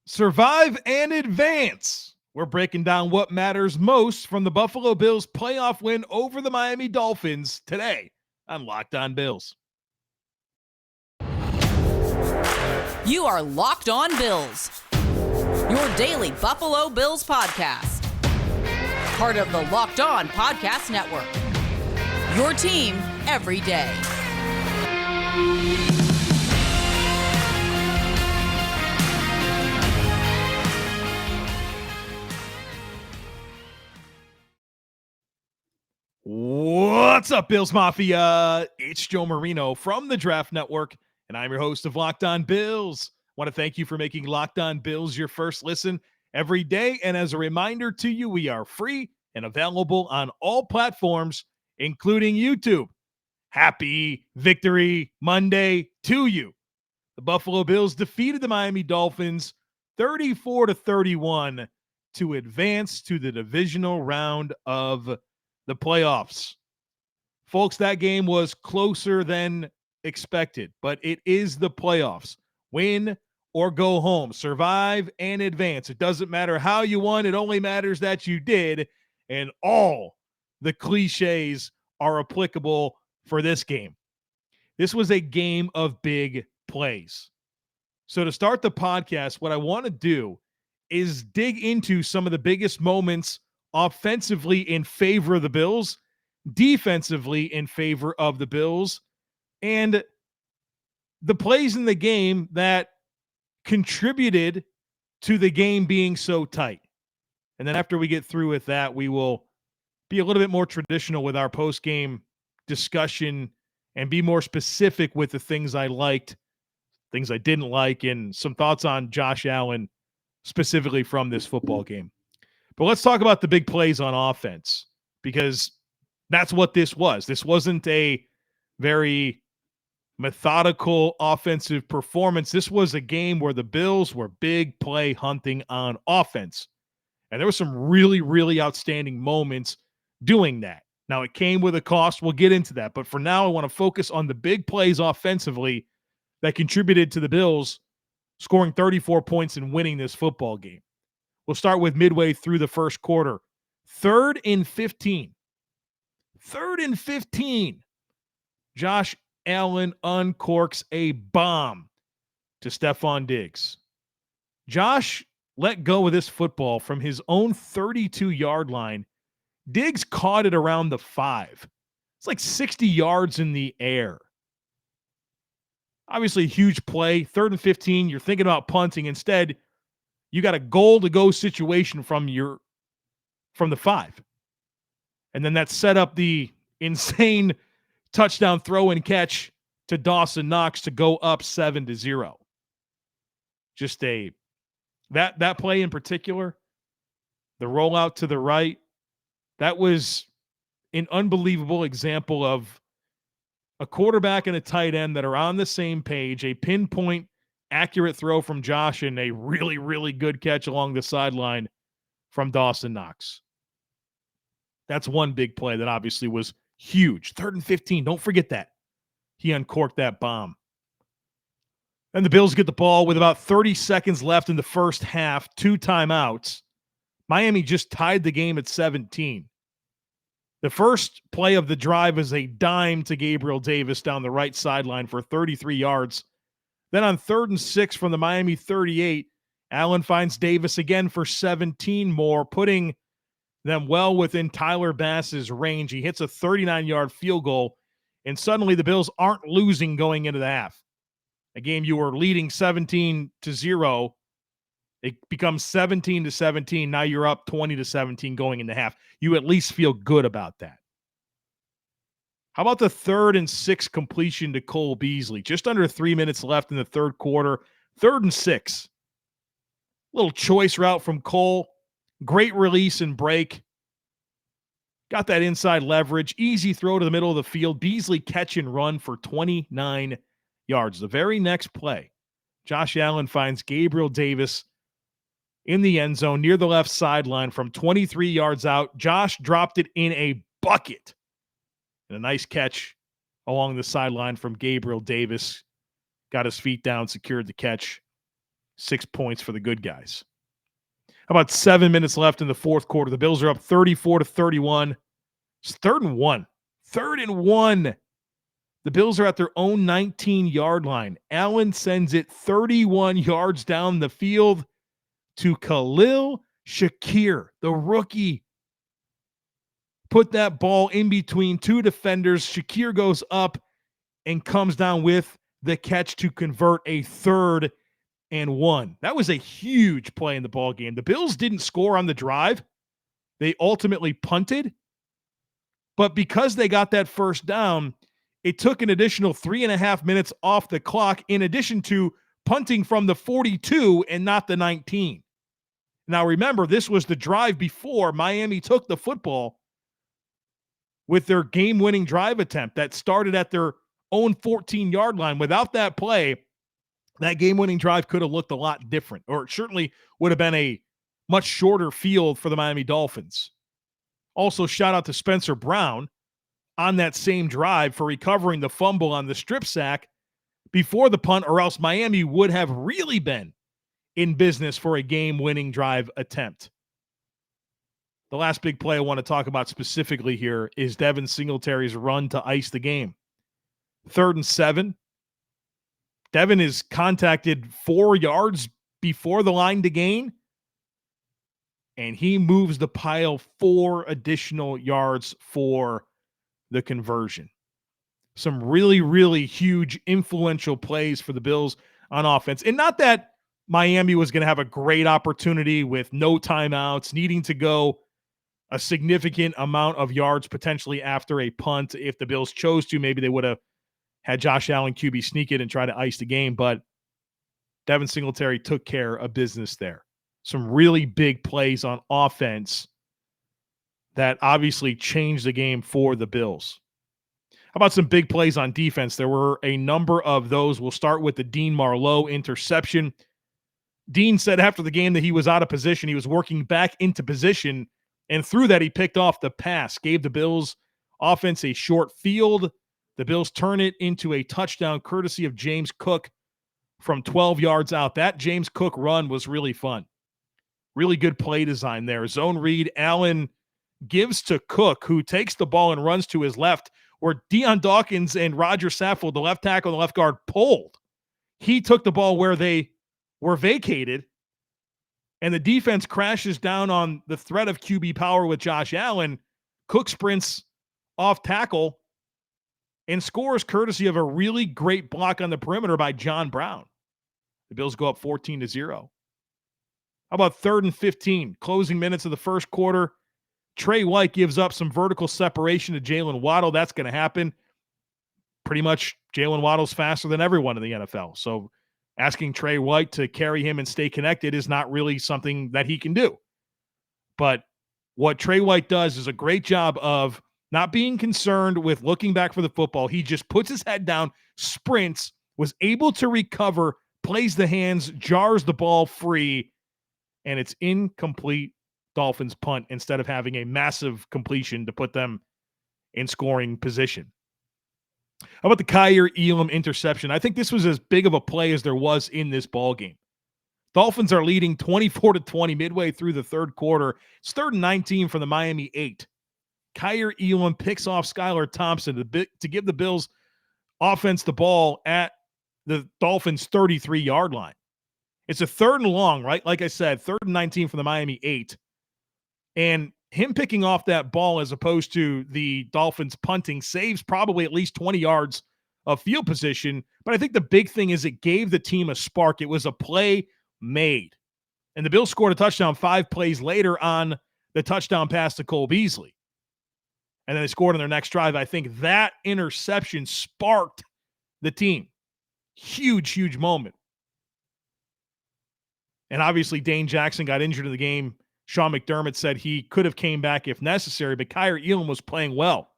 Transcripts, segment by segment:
Survive and advance. We're breaking down what matters most from the Buffalo Bills playoff win over the Miami Dolphins today on Locked On Bills. You are Locked On Bills, your daily Buffalo Bills podcast. Part of the Locked On Podcast Network, your team every day. What's up, Bills Mafia? It's Joe Marino from the Draft Network, and I'm your host of Locked On Bills. I want to thank you for making Locked On Bills your first listen every day. And as a reminder to you, we are free and available on all platforms, including YouTube. Happy Victory Monday to you. The Buffalo Bills defeated the Miami Dolphins 34-31 to advance to the divisional round of the playoffs. Folks, that game was closer than expected, but it is the playoffs. Win or go home. Survive and advance. It doesn't matter how you won. It only matters that you did. And all the cliches are applicable for this game. This was a game of big plays. So to start the podcast, what I want to do is dig into some of the biggest moments offensively in favor of the Bills, defensively in favor of the Bills, and the plays in the game that contributed to the game being so tight. And then after we get through with that, we will be a little bit more traditional with our post-game discussion and be more specific with the things I liked, things I didn't like, and some thoughts on Josh Allen specifically from this football game. But let's talk about the big plays on offense, because that's what this was. This wasn't a very methodical offensive performance. This was a game where the Bills were big play hunting on offense. And there were some really, really outstanding moments doing that. Now, it came with a cost. We'll get into that. But for now, I want to focus on the big plays offensively that contributed to the Bills scoring 34 points and winning this football game. We'll start with midway through the first quarter. 3rd and 15. 3rd and 15. Josh Allen uncorks a bomb to Stefon Diggs. Josh let go of this football from his own 32-yard line. Diggs caught it around the 5. It's like 60 yards in the air. Obviously, a huge play. 3rd and 15. You're thinking about punting. Instead, you got a goal-to-go situation from the 5. And then that set up the insane touchdown throw and catch to Dawson Knox to go up 7-0. Just that play in particular, the rollout to the right, that was an unbelievable example of a quarterback and a tight end that are on the same page, a pinpoint accurate throw from Josh and a really, really good catch along the sideline from Dawson Knox. That's one big play that obviously was huge. 3rd and 15. Don't forget that. He uncorked that bomb. And the Bills get the ball with about 30 seconds left in the first half, 2 timeouts. Miami just tied the game at 17. The first play of the drive is a dime to Gabriel Davis down the right sideline for 33 yards. Then on 3rd and 6 from the Miami 38, Allen finds Davis again for 17 more, putting them well within Tyler Bass's range. He hits a 39-yard field goal, and suddenly the Bills aren't losing going into the half. A game you were leading 17-0, it becomes 17-17. Now you're up 20-17 going into half. You at least feel good about that. How about the 3rd and 6 completion to Cole Beasley? Just under 3 minutes left in the third quarter. 3rd and 6. Little choice route from Cole. Great release and break. Got that inside leverage. Easy throw to the middle of the field. Beasley catch and run for 29 yards. The very next play, Josh Allen finds Gabriel Davis in the end zone near the left sideline from 23 yards out. Josh dropped it in a bucket. And a nice catch along the sideline from Gabriel Davis. Got his feet down, secured the catch. 6 points for the good guys. How about 7 minutes left in the fourth quarter? The Bills are up 34-31. It's 3rd and 1. 3rd and 1. The Bills are at their own 19-yard line. Allen sends it 31 yards down the field to Khalil Shakir, the rookie. Put that ball in between two defenders. Shakir goes up and comes down with the catch to convert a 3rd and 1. That was a huge play in the ball game. The Bills didn't score on the drive. They ultimately punted. But because they got that first down, it took an additional 3.5 minutes off the clock in addition to punting from the 42 and not the 19. Now remember, this was the drive before Miami took the football with their game-winning drive attempt that started at their own 14-yard line. Without that play, that game-winning drive could have looked a lot different, or it certainly would have been a much shorter field for the Miami Dolphins. Also, shout out to Spencer Brown on that same drive for recovering the fumble on the strip sack before the punt, or else Miami would have really been in business for a game-winning drive attempt. The last big play I want to talk about specifically here is Devin Singletary's run to ice the game. 3rd and 7. Devin is contacted 4 yards before the line to gain, and he moves the pile 4 additional yards for the conversion. Some really, really huge, influential plays for the Bills on offense. And not that Miami was going to have a great opportunity with no timeouts, needing to go a significant amount of yards potentially after a punt. If the Bills chose to, maybe they would have had Josh Allen QB sneak it and try to ice the game. But Devin Singletary took care of business there. Some really big plays on offense that obviously changed the game for the Bills. How about some big plays on defense? There were a number of those. We'll start with the Dean Marlowe interception. Dean said after the game that he was out of position. He was working back into position, and through that, he picked off the pass, gave the Bills offense a short field. The Bills turn it into a touchdown courtesy of James Cook from 12 yards out. That James Cook run was really fun. Really good play design there. Zone read, Allen gives to Cook, who takes the ball and runs to his left, where Deion Dawkins and Roger Saffold, the left tackle and the left guard, pulled. He took the ball where they were vacated, and the defense crashes down on the threat of QB power with Josh Allen. Cook sprints off tackle and scores courtesy of a really great block on the perimeter by John Brown. The Bills go up 14-0. How about 3rd and 15? Closing minutes of the first quarter. Trey White gives up some vertical separation to Jaylen Waddle. That's going to happen. Pretty much Jaylen Waddle's faster than everyone in the NFL. So asking Trey White to carry him and stay connected is not really something that he can do. But what Trey White does is a great job of not being concerned with looking back for the football. He just puts his head down, sprints, was able to recover, plays the hands, jars the ball free, and it's incomplete Dolphins punt instead of having a massive completion to put them in scoring position. How about the Kaiir Elam interception? I think this was as big of a play as there was in this ball game. Dolphins are leading 24-20 midway through the third quarter. It's 3rd and 19 from the Miami 8. Kaiir Elam picks off Skylar Thompson to give the Bills offense the ball at the Dolphins' 33-yard line. It's a 3rd and long, right? Like I said, 3rd and 19 from the Miami 8. And him picking off that ball as opposed to the Dolphins punting saves probably at least 20 yards of field position. But I think the big thing is it gave the team a spark. It was a play made. And the Bills scored a touchdown 5 plays later on the touchdown pass to Cole Beasley. And then they scored on their next drive. I think that interception sparked the team. Huge, huge moment. And obviously Dane Jackson got injured in the game. Sean McDermott said he could have came back if necessary, but Kaiir Elam was playing well.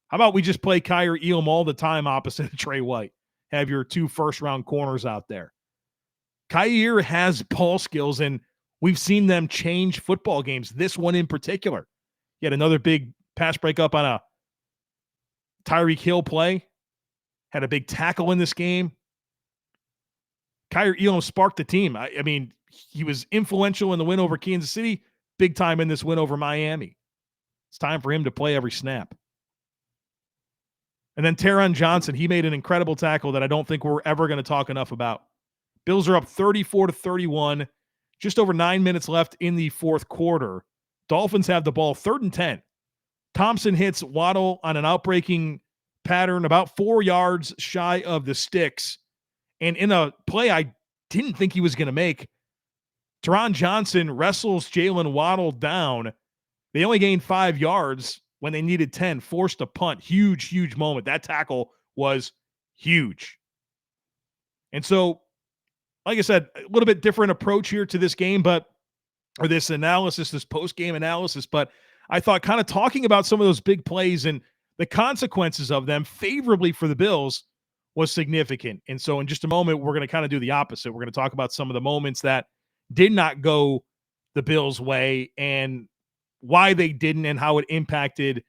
How about we just play Kaiir Elam all the time opposite of Trey White? Have your 2 first-round corners out there. Kaiir has ball skills, and we've seen them change football games. This one in particular. He had another big pass breakup on a Tyreek Hill play. Had a big tackle in this game. Kyrie Elam sparked the team. I mean, he was influential in the win over Kansas City, big time in this win over Miami. It's time for him to play every snap. And then Taron Johnson, he made an incredible tackle that I don't think we're ever going to talk enough about. Bills are up 34-31, just over 9 minutes left in the fourth quarter. Dolphins have the ball 3rd and 10. Thompson hits Waddle on an outbreaking pattern about 4 yards shy of the sticks. And in a play I didn't think he was going to make, Taron Johnson wrestles Jaylen Waddle down. They only gained 5 yards when they needed 10, forced a punt. Huge, huge moment. That tackle was huge. And so, like I said, a little bit different approach here to this game, or this analysis, this post-game analysis, but I thought kind of talking about some of those big plays and the consequences of them favorably for the Bills was significant. And so in just a moment, we're going to kind of do the opposite. We're going to talk about some of the moments that did not go the Bills' way and why they didn't and how it impacted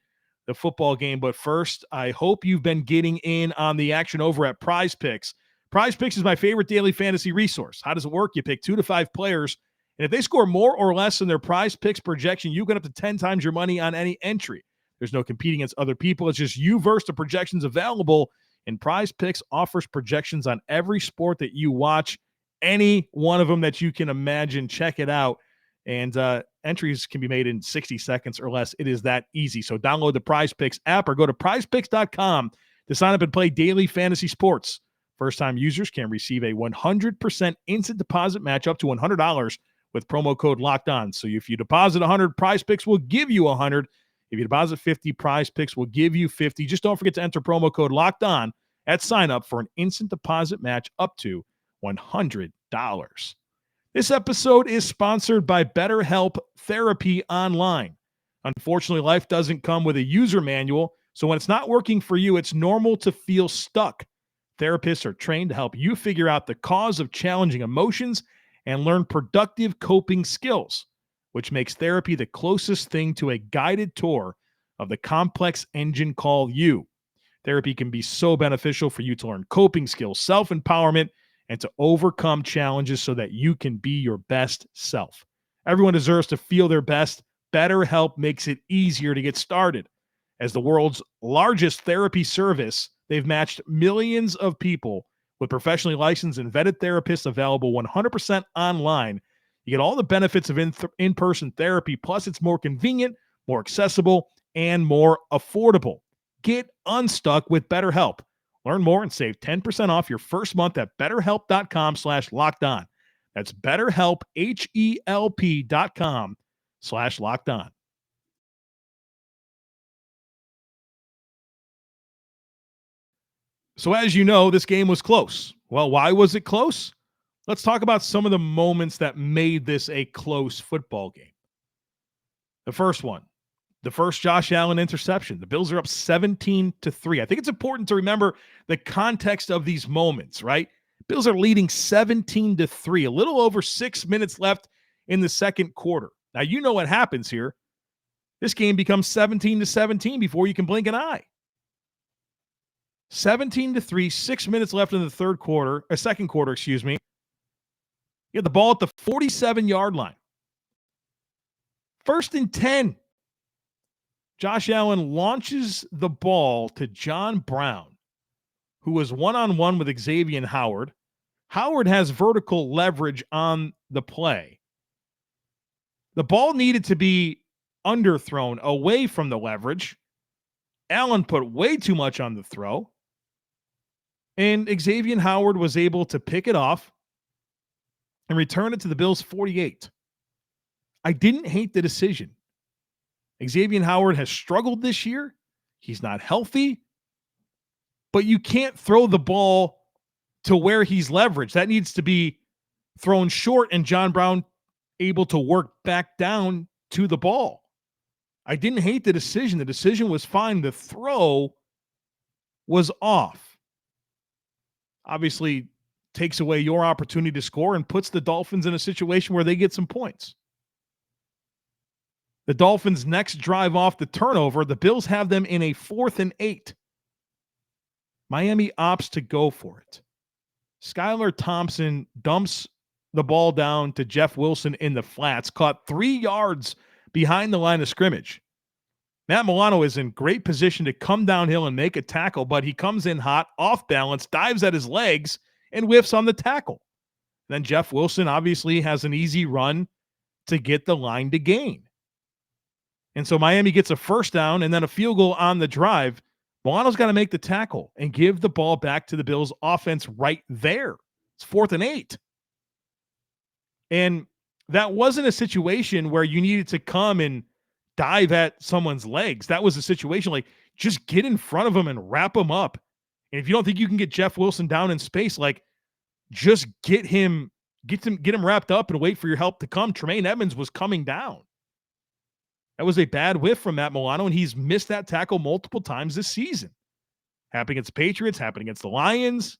the football game. But first, I hope you've been getting in on the action over at Prize Picks. Prize Picks is my favorite daily fantasy resource. How does it work? You pick 2 to 5 players, and if they score more or less than their Prize Picks projection, you get up to 10 times your money on any entry. There's no competing against other people. It's just you versus the projections available, and Prize Picks offers projections on every sport that you watch, any one of them that you can imagine. Check it out. And entries can be made in 60 seconds or less. It is that easy. So download the Prize Picks app or go to prizepicks.com to sign up and play daily fantasy sports. First-time users can receive a 100% instant deposit match up to $100 with promo code Locked On. So if you deposit 100, Prize Picks will give you 100. If you deposit 50, Prize Picks will give you 50. Just don't forget to enter promo code Locked On at sign up for an instant deposit match up to $100. This episode is sponsored by BetterHelp Therapy Online. Unfortunately, life doesn't come with a user manual, so when it's not working for you, it's normal to feel stuck. Therapists are trained to help you figure out the cause of challenging emotions and learn productive coping skills, which makes therapy the closest thing to a guided tour of the complex engine called you. Therapy can be so beneficial for you to learn coping skills, self-empowerment, and to overcome challenges so that you can be your best self. Everyone deserves to feel their best. BetterHelp makes it easier to get started. As the world's largest therapy service, they've matched millions of people with professionally licensed and vetted therapists available 100% online. You get all the benefits of in-person therapy, plus it's more convenient, more accessible, and more affordable. Get unstuck with BetterHelp. Learn more and save 10% off your first month at betterhelp.com/lockedon. That's BetterHelp, HELP.com/lockedon. So as you know, this game was close. Well, why was it close? Let's talk about some of the moments that made this a close football game. The first one, the first Josh Allen interception. The Bills are up 17-3. I think it's important to remember the context of these moments, right? Bills are leading 17-3, a little over 6 minutes left in the second quarter. Now, you know what happens here. This game becomes 17-17 before you can blink an eye. 17-3, 6 minutes left in the second quarter, You get the ball at the 47-yard line. 1st and 10. Josh Allen launches the ball to John Brown, who was one-on-one with Xavier Howard. Howard has vertical leverage on the play. The ball needed to be underthrown away from the leverage. Allen put way too much on the throw. And Xavier Howard was able to pick it off and return it to the Bills' 48. I didn't hate the decision. Xavier Howard has struggled this year. He's not healthy. But you can't throw the ball to where he's leveraged. That needs to be thrown short and John Brown able to work back down to the ball. I didn't hate the decision. The decision was fine. The throw was off. Obviously, takes away your opportunity to score and puts the Dolphins in a situation where they get some points. The Dolphins' next drive off the turnover, the Bills have them in a 4th and 8. Miami opts to go for it. Skylar Thompson dumps the ball down to Jeff Wilson in the flats, caught 3 yards behind the line of scrimmage. Matt Milano is in great position to come downhill and make a tackle, but he comes in hot, off balance, dives at his legs, and whiffs on the tackle. Then Jeff Wilson obviously has an easy run to get the line to gain. And so Miami gets a first down and then a field goal on the drive. Milano's got to make the tackle and give the ball back to the Bills offense right there. It's 4th and 8. And that wasn't a situation where you needed to come and dive at someone's legs. That was a situation like just get in front of him and wrap him up. And if you don't think you can get Jeff Wilson down in space, like just get him wrapped up and wait for your help to come. Tremaine Edmonds was coming down. That was a bad whiff from Matt Milano, and he's missed that tackle multiple times this season. Happened against the Patriots, happened against the Lions.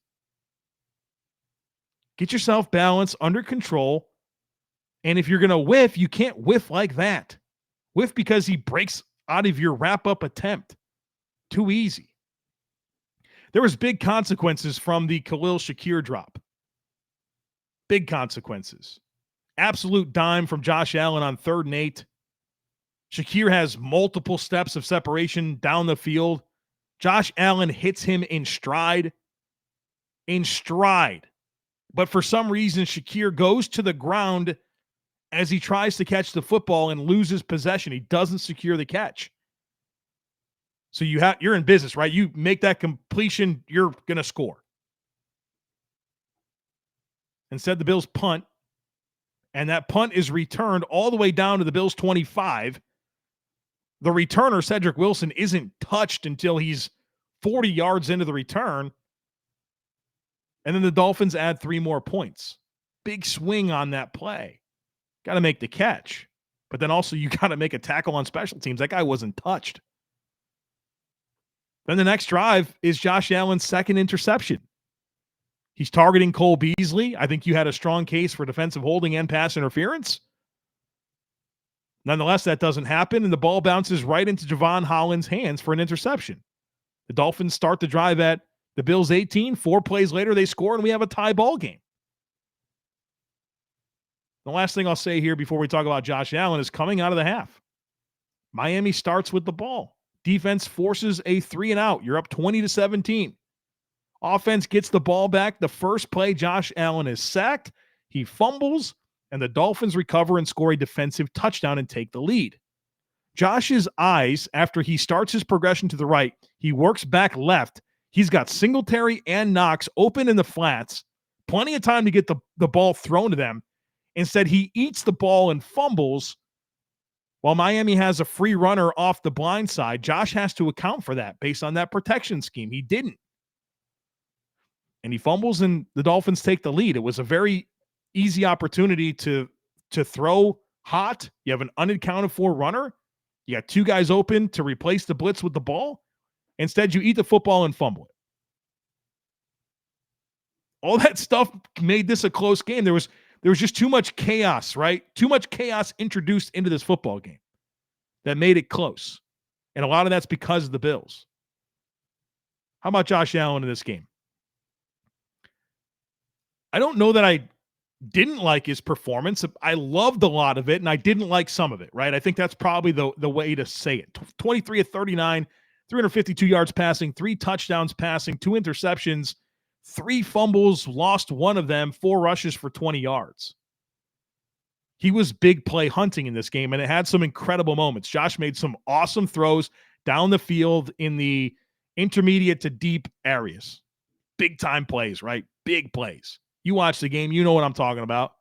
Get yourself balanced, under control. And if you're going to whiff, you can't whiff like that. Whiff because he breaks out of your wrap-up attempt. Too easy. There was big consequences from the Khalil Shakir drop. Big consequences. Absolute dime from Josh Allen on 3rd and 8. Shakir has multiple steps of separation down the field. Josh Allen hits him in stride. But for some reason, Shakir goes to the ground as he tries to catch the football and loses possession. He doesn't secure the catch. So you're in business, right? You make that completion, you're going to score. Instead, the Bills punt, and that punt is returned all the way down to the Bills' 25. The returner, Cedric Wilson, isn't touched until he's 40 yards into the return. And then the Dolphins add 3 more points. Big swing on that play. Got to make the catch. But then also you got to make a tackle on special teams. That guy wasn't touched. Then the next drive is Josh Allen's 2nd interception. He's targeting Cole Beasley. I think you had a strong case for defensive holding and pass interference. Nonetheless, that doesn't happen, and the ball bounces right into Javon Holland's hands for an interception. The Dolphins start the drive at the Bills' 18. 4 plays later, they score, and we have a tie ball game. The last thing I'll say here before we talk about Josh Allen is coming out of the half. Miami starts with the ball. Defense forces a 3-and-out. You're up 20-17. Offense gets the ball back. The first play, Josh Allen is sacked. He fumbles, and the Dolphins recover and score a defensive touchdown and take the lead. Josh's eyes, after he starts his progression to the right, he works back left. He's got Singletary and Knox open in the flats. Plenty of time to get the ball thrown to them. Instead, he eats the ball and fumbles. While Miami has a free runner off the blind side, Josh has to account for that based on that protection scheme. He didn't. And he fumbles, and the Dolphins take the lead. It was a very easy opportunity to throw hot. You have an unaccounted for runner. You got 2 guys open to replace the blitz with the ball. Instead, you eat the football and fumble it. All that stuff made this a close game. There was just too much chaos, right? Too much chaos introduced into this football game that made it close. And a lot of that's because of the Bills. How about Josh Allen in this game? I don't know that I didn't like his performance. I loved a lot of it, and I didn't like some of it, right? I think that's probably the way to say it. 23 of 39, 352 yards passing, 3 touchdowns passing, 2 interceptions, 3 fumbles, lost 1 of them, 4 rushes for 20 yards. He was big play hunting in this game, and it had some incredible moments. Josh made some awesome throws down the field in the intermediate to deep areas. Big time plays, right? Big plays. You watch the game, you know what I'm talking about.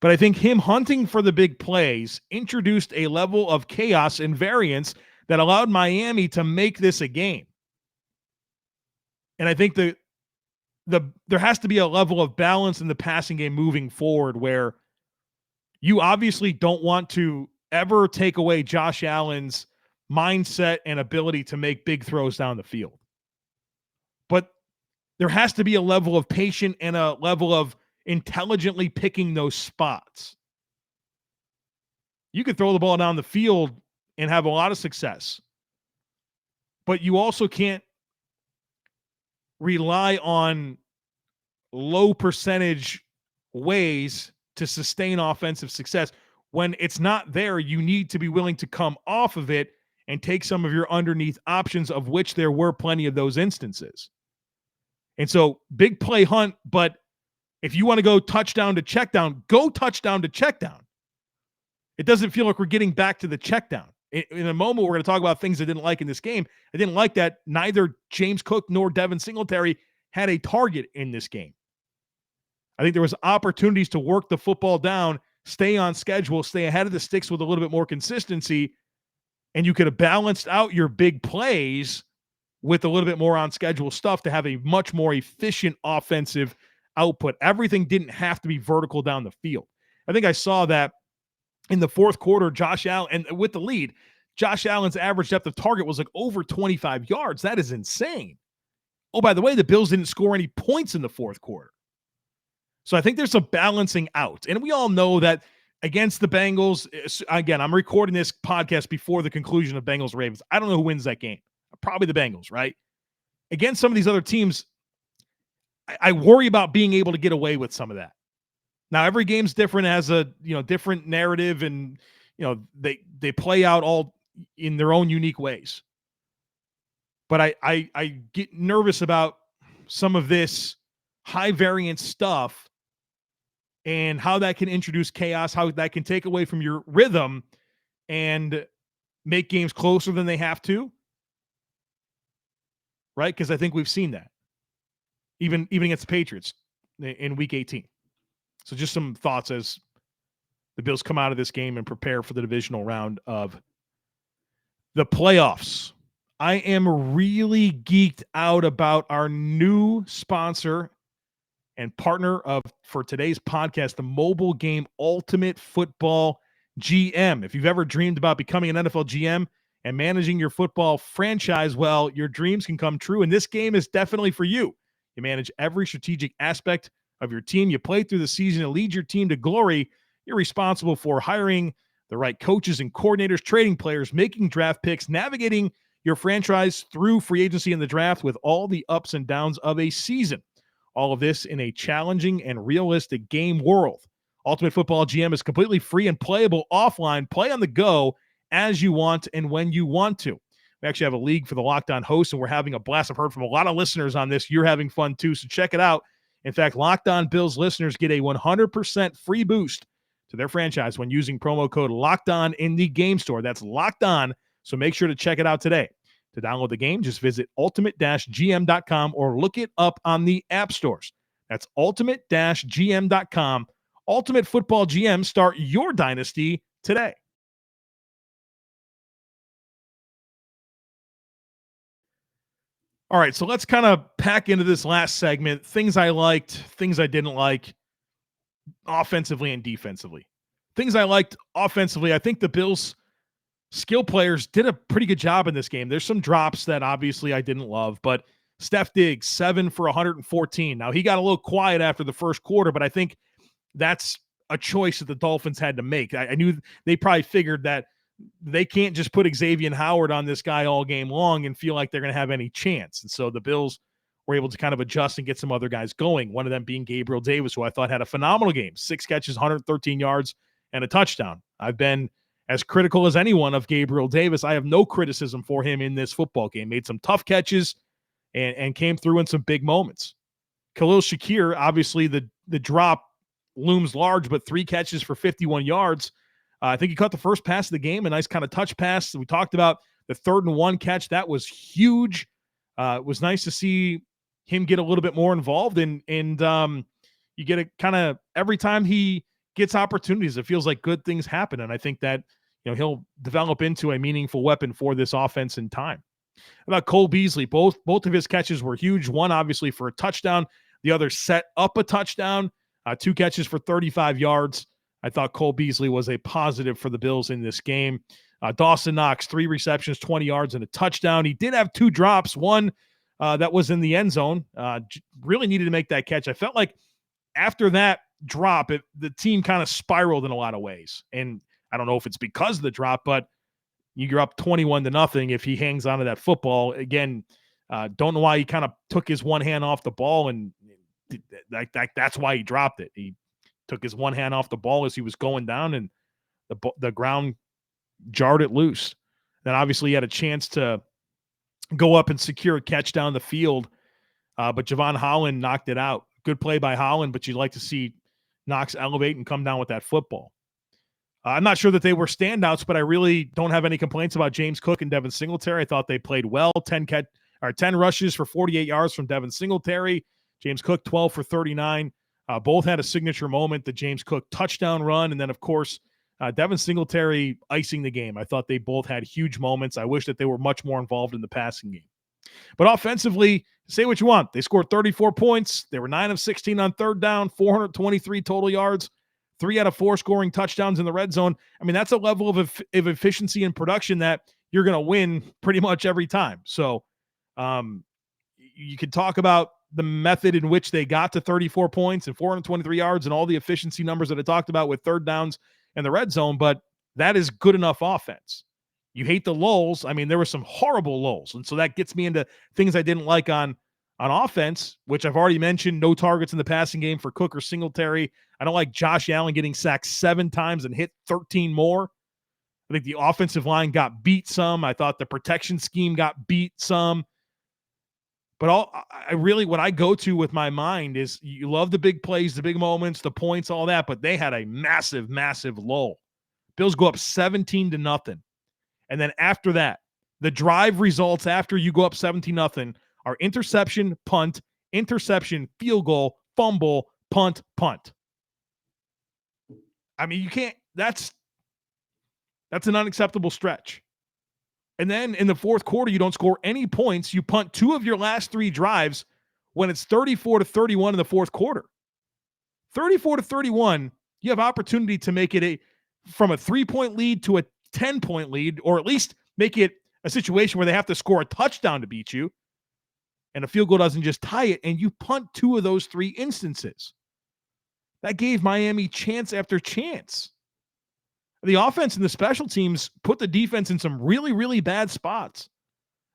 But I think him hunting for the big plays introduced a level of chaos and variance that allowed Miami to make this a game. And I think there has to be a level of balance in the passing game moving forward where you obviously don't want to ever take away Josh Allen's mindset and ability to make big throws down the field. But there has to be a level of patience and a level of intelligently picking those spots. You could throw the ball down the field and have a lot of success, but you also can't rely on low percentage ways to sustain offensive success. When it's not there, you need to be willing to come off of it and take some of your underneath options, of which there were plenty of those instances. And so big play hunt, but if you want to go touchdown to check down, go touchdown to check down. It doesn't feel like we're getting back to the check down. In a moment, we're going to talk about things I didn't like in this game. I didn't like that neither James Cook nor Devin Singletary had a target in this game. I think there was opportunities to work the football down, stay on schedule, stay ahead of the sticks with a little bit more consistency, and you could have balanced out your big plays with a little bit more on schedule stuff to have a much more efficient offensive output. Everything didn't have to be vertical down the field. I think I saw that in the fourth quarter, Josh Allen, and with the lead, Josh Allen's average depth of target was like over 25 yards. That is insane. Oh, by the way, the Bills didn't score any points in the fourth quarter. So I think there's some balancing out. And we all know that against the Bengals, again, I'm recording this podcast before the conclusion of Bengals-Ravens. I don't know who wins that game. Probably the Bengals, right? Against some of these other teams, I worry about being able to get away with some of that. Now, every game's different, has a different narrative, and they play out all in their own unique ways. But I get nervous about some of this high variance stuff and how that can introduce chaos, how that can take away from your rhythm and make games closer than they have to. Right? Because I think we've seen that. Even against the Patriots in Week 18. So just some thoughts as the Bills come out of this game and prepare for the divisional round of the playoffs. I am really geeked out about our new sponsor and partner for today's podcast, the mobile game Ultimate Football GM. If you've ever dreamed about becoming an NFL GM and managing your football franchise, well, your dreams can come true, and this game is definitely for you. You manage every strategic aspect of your team. You play through the season and lead your team to glory. You're responsible for hiring the right coaches and coordinators, trading players, making draft picks, navigating your franchise through free agency and the draft with all the ups and downs of a season. All of this in a challenging and realistic game world. Ultimate Football GM is completely free and playable offline. Play on the go as you want and when you want to. We actually have a league for the Locked On hosts, and we're having a blast. I've heard from a lot of listeners on this. You're having fun too, so check it out. In fact, Locked On Bills listeners get a 100% free boost to their franchise when using promo code Locked On in the game store. That's Locked On, so make sure to check it out today. To download the game, just visit ultimate-gm.com or look it up on the app stores. That's ultimate-gm.com. Ultimate Football GM, start your dynasty today. All right, so let's kind of pack into this last segment. Things I liked, things I didn't like, offensively and defensively. Things I liked offensively, I think the Bills' skill players did a pretty good job in this game. There's some drops that obviously I didn't love, but Steph Diggs, 7 for 114. Now, he got a little quiet after the first quarter, but I think that's a choice that the Dolphins had to make. I knew they probably figured that they can't just put Xavier Howard on this guy all game long and feel like they're going to have any chance. And so the Bills were able to kind of adjust and get some other guys going, one of them being Gabriel Davis, who I thought had a phenomenal game, 6 catches, 113 yards, and a touchdown. I've been as critical as anyone of Gabriel Davis. I have no criticism for him in this football game. Made some tough catches and came through in some big moments. Khalil Shakir, obviously the drop looms large, but 3 catches for 51 yards. I think he caught the first pass of the game, a nice kind of touch pass. We talked about the 3rd and 1 catch. That was huge. It was nice to see him get a little bit more involved, and you get a kind of every time he gets opportunities, it feels like good things happen. And I think that he'll develop into a meaningful weapon for this offense in time. About Cole Beasley, both of his catches were huge. One obviously for a touchdown, the other set up a touchdown. 2 catches for 35 yards. I thought Cole Beasley was a positive for the Bills in this game. Dawson Knox, 3 receptions, 20 yards, and a touchdown. He did have 2 drops, one that was in the end zone. Really needed to make that catch. I felt like after that drop, the team kind of spiraled in a lot of ways. And I don't know if it's because of the drop, but you're up 21-0 if he hangs onto that football. Again, don't know why he kind of took his one hand off the ball and That's why he dropped it. He took his one hand off the ball as he was going down, and the ground jarred it loose. Then obviously he had a chance to go up and secure a catch down the field, but Javon Holland knocked it out. Good play by Holland, but you'd like to see Knox elevate and come down with that football. I'm not sure that they were standouts, but I really don't have any complaints about James Cook and Devin Singletary. I thought they played well. 10 rushes for 48 yards from Devin Singletary. James Cook, 12 for 39. Both had a signature moment, the James Cook touchdown run, and then, of course, Devin Singletary icing the game. I thought they both had huge moments. I wish that they were much more involved in the passing game. But offensively, say what you want. They scored 34 points. They were 9 of 16 on third down, 423 total yards, 3 out of 4 scoring touchdowns in the red zone. I mean, that's a level of efficiency and production that you're going to win pretty much every time. So you can talk about the method in which they got to 34 points and 423 yards and all the efficiency numbers that I talked about with third downs and the red zone, but that is good enough offense. You hate the lulls. I mean, there were some horrible lulls, and so that gets me into things I didn't like on offense, which I've already mentioned. No targets in the passing game for Cook or Singletary. I don't like Josh Allen getting sacked 7 times and hit 13 more. I think the offensive line got beat some. I thought the protection scheme got beat some. But what I go to with my mind is you love the big plays, the big moments, the points, all that, but they had a massive, massive lull. Bills go up 17-0. And then after that, the drive results after you go up 17-0 are interception, punt, interception, field goal, fumble, punt, punt. I mean, you can't, that's an unacceptable stretch. And then in the fourth quarter, you don't score any points. You punt 2 of your last 3 drives when it's 34-31 in the fourth quarter. 34-31, you have opportunity to make it from a 3-point lead to a 10-point lead, or at least make it a situation where they have to score a touchdown to beat you. And a field goal doesn't just tie it, and you punt 2 of those 3 instances. That gave Miami chance after chance. The offense and the special teams put the defense in some really, really bad spots.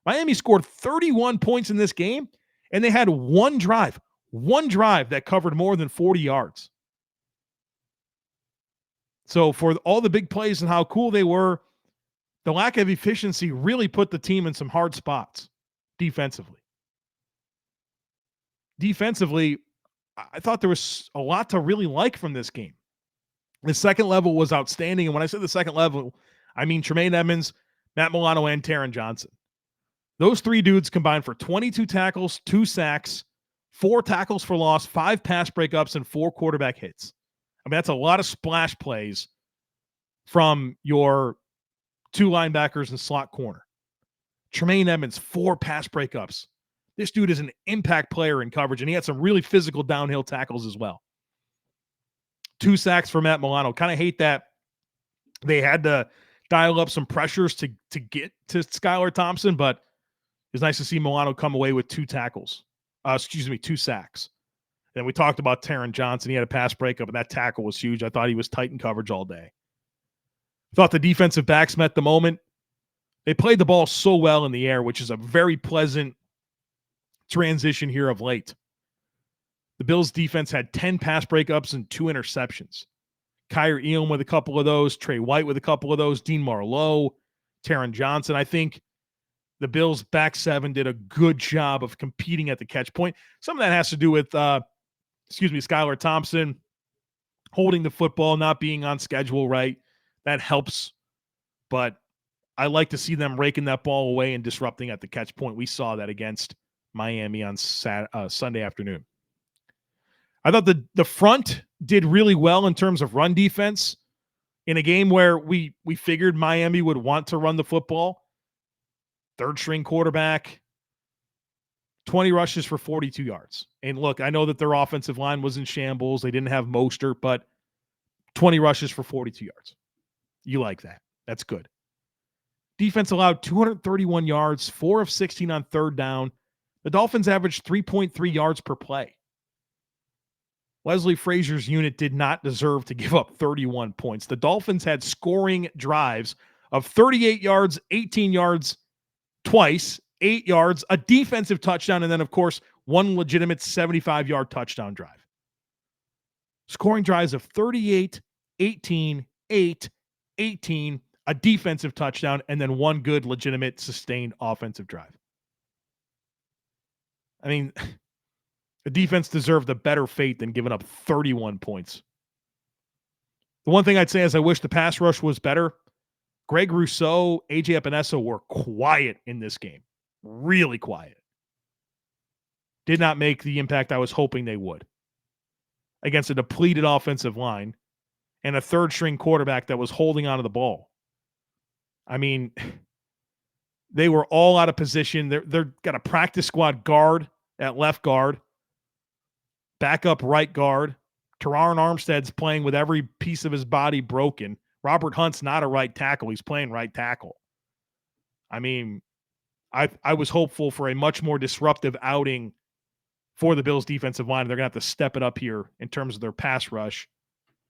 Miami scored 31 points in this game, and they had one drive that covered more than 40 yards. So for all the big plays and how cool they were, the lack of efficiency really put the team in some hard spots defensively. Defensively, I thought there was a lot to really like from this game. The second level was outstanding. And when I say the second level, I mean Tremaine Edmonds, Matt Milano, and Taron Johnson. Those 3 dudes combined for 22 tackles, 2 sacks, 4 tackles for loss, 5 pass breakups, and 4 quarterback hits. I mean, that's a lot of splash plays from your 2 linebackers and slot corner. Tremaine Edmonds, 4 pass breakups. This dude is an impact player in coverage, and he had some really physical downhill tackles as well. 2 sacks for Matt Milano. Kind of hate that they had to dial up some pressures to get to Skylar Thompson, but it's nice to see Milano come away with 2 tackles. 2 sacks. And we talked about Taron Johnson. He had a pass breakup, and that tackle was huge. I thought he was tight in coverage all day. Thought the defensive backs met the moment. They played the ball so well in the air, which is a very pleasant transition here of late. The Bills' defense had 10 pass breakups and 2 interceptions. Kyer Elam with a couple of those, Trey White with a couple of those, Dean Marlowe, Taron Johnson. I think the Bills' back 7 did a good job of competing at the catch point. Some of that has to do with, Skylar Thompson holding the football, not being on schedule right. That helps. But I like to see them raking that ball away and disrupting at the catch point. We saw that against Miami on Sunday afternoon. I thought the front did really well in terms of run defense in a game where we figured Miami would want to run the football. 3rd-string quarterback, 20 rushes for 42 yards. And look, I know that their offensive line was in shambles. They didn't have Mostert, but 20 rushes for 42 yards. You like that. That's good. Defense allowed 231 yards, 4 of 16 on third down. The Dolphins averaged 3.3 yards per play. Leslie Frazier's unit did not deserve to give up 31 points. The Dolphins had scoring drives of 38 yards, 18 yards twice, 8 yards, a defensive touchdown, and then, of course, one legitimate 75-yard touchdown drive. Scoring drives of 38, 18, 8, 18, a defensive touchdown, and then one good, legitimate, sustained offensive drive. I mean, the defense deserved a better fate than giving up 31 points. The one thing I'd say is I wish the pass rush was better. Greg Rousseau, AJ Epinesa were quiet in this game. Really quiet. Did not make the impact I was hoping they would against a depleted offensive line and a third-string quarterback that was holding onto the ball. I mean, they were all out of position. They're got a practice squad guard at left guard, backup right guard. Teron Armstead's playing with every piece of his body broken. Robert Hunt's not a right tackle. He's playing right tackle. I mean, I was hopeful for a much more disruptive outing for the Bills defensive line. They're going to have to step it up here in terms of their pass rush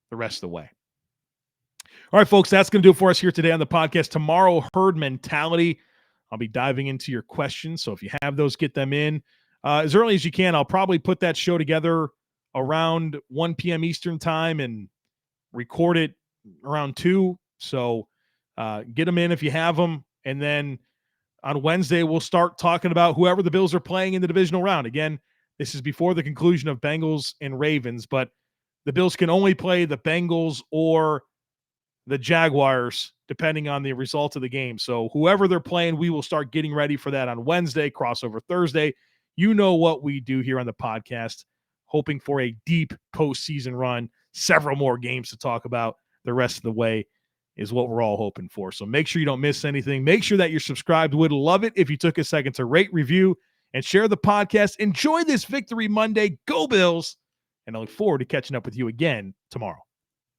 the rest of the way. All right, folks, that's going to do it for us here today on the podcast. Tomorrow, herd mentality. I'll be diving into your questions. So if you have those, get them in as early as you can. I'll probably put that show together around 1 p.m. Eastern time and record it around 2. So get them in if you have them. And then on Wednesday, we'll start talking about whoever the Bills are playing in the divisional round. Again, this is before the conclusion of Bengals and Ravens, but the Bills can only play the Bengals or the Jaguars, depending on the result of the game. So whoever they're playing, we will start getting ready for that on Wednesday, crossover Thursday. You know what we do here on the podcast, hoping for a deep postseason run, several more games to talk about the rest of the way is what we're all hoping for. So make sure you don't miss anything. Make sure that you're subscribed. Would love it if you took a second to rate, review, and share the podcast. Enjoy this Victory Monday. Go Bills. And I look forward to catching up with you again tomorrow.